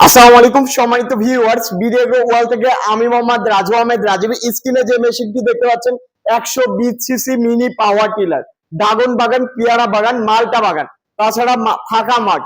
আসসালামু আলাইকুম সম্মানিত ভিউয়ার্স, ভিডিও ওয়াল থেকে আমি মোহাম্মদ রাজু আহমেদ রাজীব। স্ক্রিনে যে মেশিনটি দেখতে পাচ্ছেন 120 CC mini power tiller, dragon বাগান, পেয়ারা বাগান, মালটা বাগান, তাছাড়া ফাঁকা মাঠ,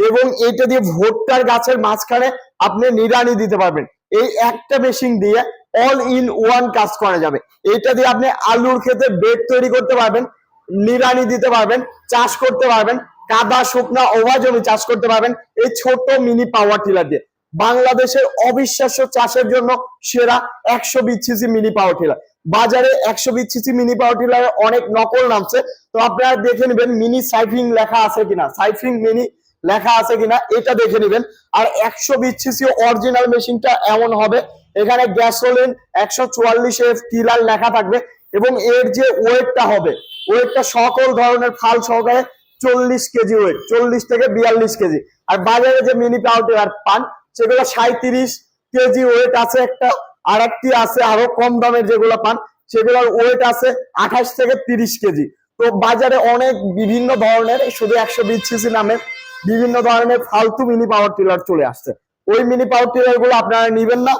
এবং এইটা দিয়ে ভুট্টার গাছের মাঝখানে আপনি নিড়ানি দিতে পারবেন। এই একটা মেশিন দিয়ে অল ইন ওয়ান কাজ করা যাবে। এইটা দিয়ে আপনি আলুর ক্ষেতে বেড তৈরি করতে পারবেন, নিড়ানি দিতে পারবেন, চাষ করতে পারবেন, কাদা শুকনা ওভা জমি চাষ করতে পারবেন এই ছোট মিনি পাওয়ার টিলার দিয়ে। বাংলাদেশের অবিশ্বাস্য চাষের জন্য সেরা 120 সিসি মিনি পাওয়ার টিলার। বাজারে 120 সিসি মিনি পাওয়ার টিলারের অনেক নকল নামছে, তো আপনারা দেখে নেবেন মিনি সাইফিং লেখা আছে কিনা, সাইফিং মিনি লেখা আছে কিনা এটা দেখে নেবেন। আর 120 সিসি অরিজিনাল মেশিনটা এমন হবে, এখানে গ্যাসোলিন 144 টিলার লেখা থাকবে, এবং এর যে ওয়েটটা হবে, ওয়েটটা সকল ধরনের ফাল সহকারে 40 কেজি ওয়েট, 40 থেকে 42 কেজি। আর বাজারে যে মিনি পাওয়ার টিলার পান সেগুলো 37 কেজি ওয়েট আছে একটা, আর একটি আছে আরো কম দামের যেগুলো পান সেগুলোর ওয়েট আছে 28 থেকে 30 কেজি। তো বাজারে অনেক বিভিন্ন ধরনের, শুধু 120 সিসি নামে বিভিন্ন ধরনের ফালতু মিনি পাওয়ার টিলার চলে আসছে। ওই মিনি পাওয়ার টিলার গুলো আপনারা নিবেন না,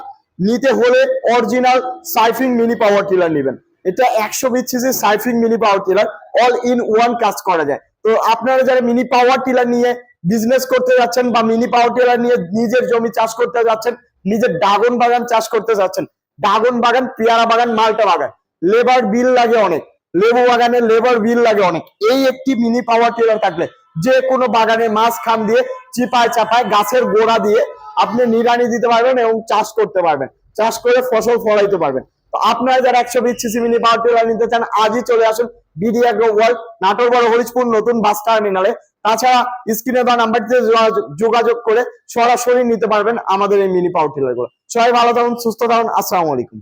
নিতে হলে অরিজিনাল সাইফিং মিনি পাওয়ার টিলার নিবেন। এটা 120 সিসি সাইফিং mini power tiller, all in one কাজ করা যায়। তো আপনারা যারা মিনি পাওয়ার টিলার নিয়ে বিজনেস করতে যাচ্ছেন, বা মিনি পাওয়ার টিলার নিয়ে নিজের জমি চাষ করতে যাচ্ছেন, নিজের ড্রাগন বাগান চাষ করতে যাচ্ছেন, ড্রাগন বাগান, পেয়ারা বাগান, মালটা বাগান, লেবার বিল লাগে অনেক, লেবু বাগানে লেবার বিল লাগে অনেক, এই একটি মিনি পাওয়ার টিলার থাকলে যে কোনো বাগানের মাঝখান দিয়ে চিপায় চাপায় গাছের গোড়া দিয়ে আপনি নিড়ানি দিতে পারবেন এবং চাষ করতে পারবেন, চাষ করে ফসল ফলাইতে পারবেন। তো আপনারা যারা 120 সিসি মিনি পাওয়ার টিলার নিতে চান আজই চলে আসুন বিডি অ্যাগ্রো ওয়ার্ল্ড, নাটোর বড় হরিশপুর নতুন বাস টার্মিনালে। তাছাড়া স্ক্রিনে বা নাম্বারটিতে যোগাযোগ করে সরাসরি নিতে পারবেন আমাদের এই মিনি পাওয়ার টিলার গুলো। সবাই ভালো থাকুন, সুস্থ থাকুন, আসসালামু আলাইকুম।